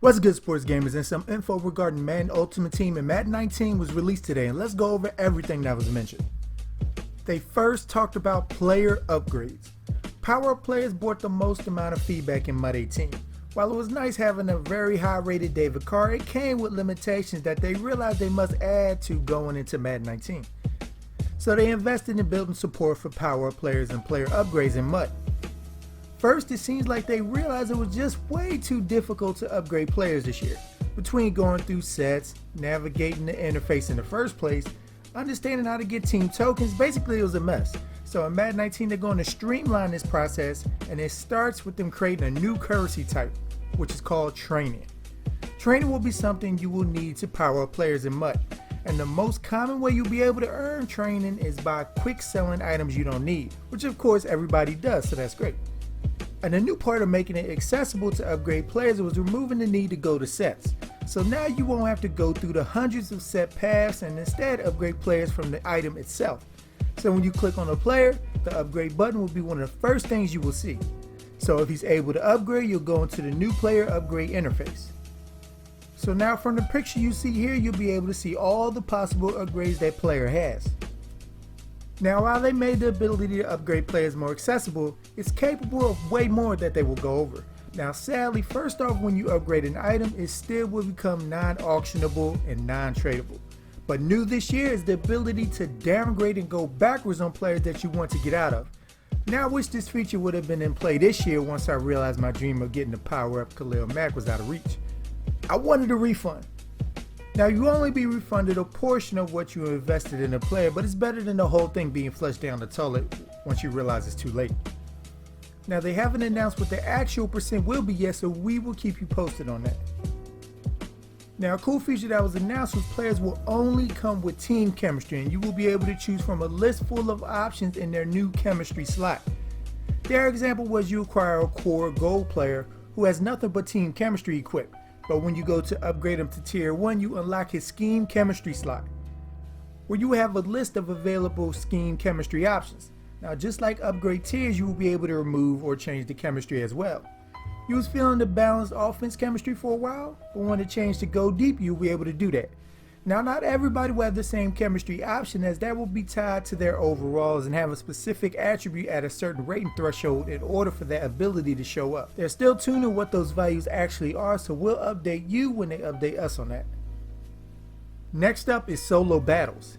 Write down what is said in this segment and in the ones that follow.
What's good, sports gamers, and some info regarding Madden Ultimate Team and Madden 19 was released today, and let's go over everything that was mentioned. They first talked about player upgrades. Power-up players brought the most amount of feedback in MUT 18. While it was nice having a very high-rated David Carr, it came with limitations that they realized they must add to going into Madden 19. So they invested in building support for power-up players and player upgrades in MUT. First, it seems like they realized it was just way too difficult to upgrade players this year. Between going through sets, navigating the interface in the first place, understanding how to get team tokens, basically it was a mess. So in Madden 19 they're going to streamline this process, and it starts with them creating a new currency type, which is called training. Training will be something you will need to power up players in MUT, and the most common way you'll be able to earn training is by quick selling items you don't need, which of course everybody does, so that's great. And a new part of making it accessible to upgrade players was removing the need to go to sets. So now you won't have to go through the hundreds of set paths and instead upgrade players from the item itself. So when you click on a player, the upgrade button will be one of the first things you will see. So if he's able to upgrade, you'll go into the new player upgrade interface. So now from the picture you see here, you'll be able to see all the possible upgrades that player has. Now, while they made the ability to upgrade players more accessible, it's capable of way more that they will go over. Now, sadly, first off, when you upgrade an item, it still will become non-auctionable and non-tradable. But new this year is the ability to downgrade and go backwards on players that you want to get out of. Now, I wish this feature would have been in play this year once I realized my dream of getting the power-up Khalil Mack was out of reach. I wanted a refund. Now, you only be refunded a portion of what you invested in a player, but it's better than the whole thing being flushed down the toilet once you realize it's too late. Now, they haven't announced what the actual percent will be yet, so we will keep you posted on that. Now, a cool feature that was announced was players will only come with team chemistry, and you will be able to choose from a list full of options in their new chemistry slot. Their example was you acquire a core gold player who has nothing but team chemistry equipped. But when you go to upgrade him to tier 1, you unlock his scheme chemistry slot, where you have a list of available scheme chemistry options. Now, just like upgrade tiers, you will be able to remove or change the chemistry as well. You was feeling the balanced offense chemistry for a while, but when it changed to go deep, you'll be able to do that. Now, not everybody will have the same chemistry option, as that will be tied to their overalls and have a specific attribute at a certain rating threshold in order for that ability to show up. They're still tuning what those values actually are, so we'll update you when they update us on that. Next up is solo battles.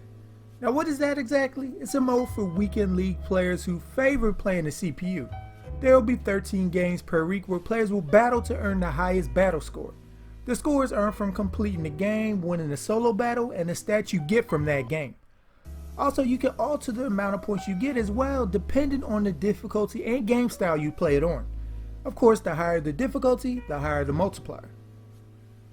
Now, what is that exactly? It's a mode for weekend league players who favor playing the CPU. There will be 13 games per week where players will battle to earn the highest battle score. The score is earned from completing the game, winning a solo battle, and the stats you get from that game. Also, you can alter the amount of points you get as well, depending on the difficulty and game style you play it on. Of course, the higher the difficulty, the higher the multiplier.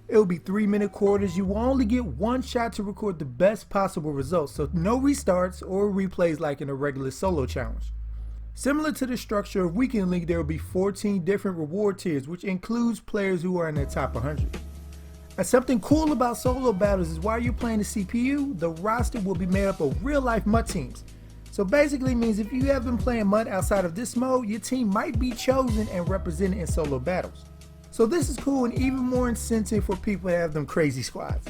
It will be 3-minute quarters. You will only get one shot to record the best possible results, so no restarts or replays like in a regular solo challenge. Similar to the structure of Weekend League, there will be 14 different reward tiers, which includes players who are in the top 100. And something cool about solo battles is while you're playing the CPU, the roster will be made up of real-life MUT teams. So basically means if you have been playing MUT outside of this mode, your team might be chosen and represented in solo battles. So this is cool and even more incentive for people to have them crazy squads.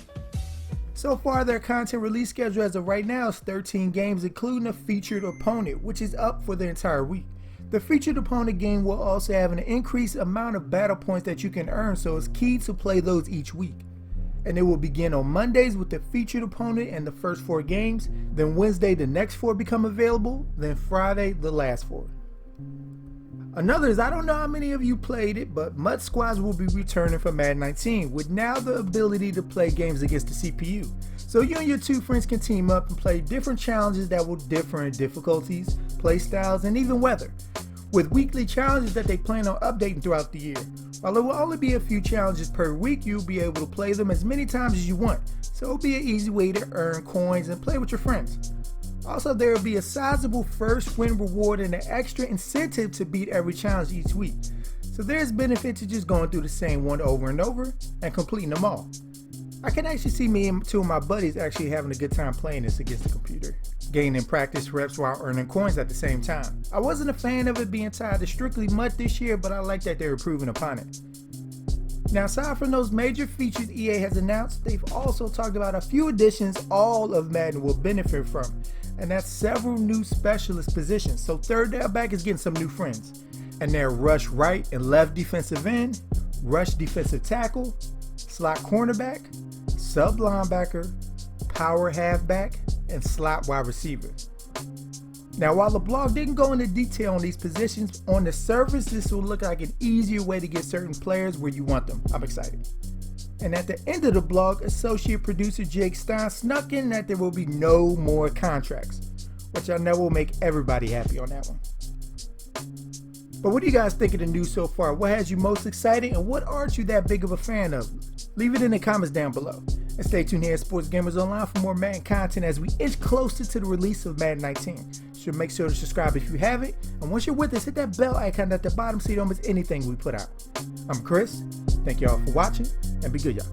So far, their content release schedule as of right now is 13 games, including a featured opponent, which is up for the entire week. The featured opponent game will also have an increased amount of battle points that you can earn, so it's key to play those each week. And it will begin on Mondays with the featured opponent and the first 4 games, then Wednesday the next 4 become available, then Friday the last 4. Another is, I don't know how many of you played it, but MUT squads will be returning for Madden 19 with now the ability to play games against the CPU. So you and your 2 friends can team up and play different challenges that will differ in difficulties, play styles, and even weather, with weekly challenges that they plan on updating throughout the year. While it will only be a few challenges per week, you'll be able to play them as many times as you want, so it'll be an easy way to earn coins and play with your friends. Also, there will be a sizable first win reward and an extra incentive to beat every challenge each week. So there's benefit to just going through the same one over and over and completing them all. I can actually see me and 2 of my buddies actually having a good time playing this against the computer, gaining practice reps while earning coins at the same time. I wasn't a fan of it being tied to strictly MUT this year, but I like that they're improving upon it. Now, aside from those major features EA has announced, they've also talked about a few additions all of Madden will benefit from, and that's several new specialist positions. So third down back is getting some new friends, and they're rush right and left defensive end, rush defensive tackle, slot cornerback, sub linebacker, power halfback, and slot wide receiver. Now, while the blog didn't go into detail on these positions, on the surface this will look like an easier way to get certain players where you want them. I'm excited. And at the end of the blog, associate producer Jake Stein snuck in that there will be no more contracts, which I know will make everybody happy on that one. But what do you guys think of the news so far? What has you most excited, and what aren't you that big of a fan of? Leave it in the comments down below. And stay tuned here at Sports Gamers Online for more Madden content as we inch closer to the release of Madden 19. So make sure to subscribe if you haven't, and once you're with us, hit that bell icon at the bottom so you don't miss anything we put out. I'm Chris. Thank y'all for watching, and be good, y'all.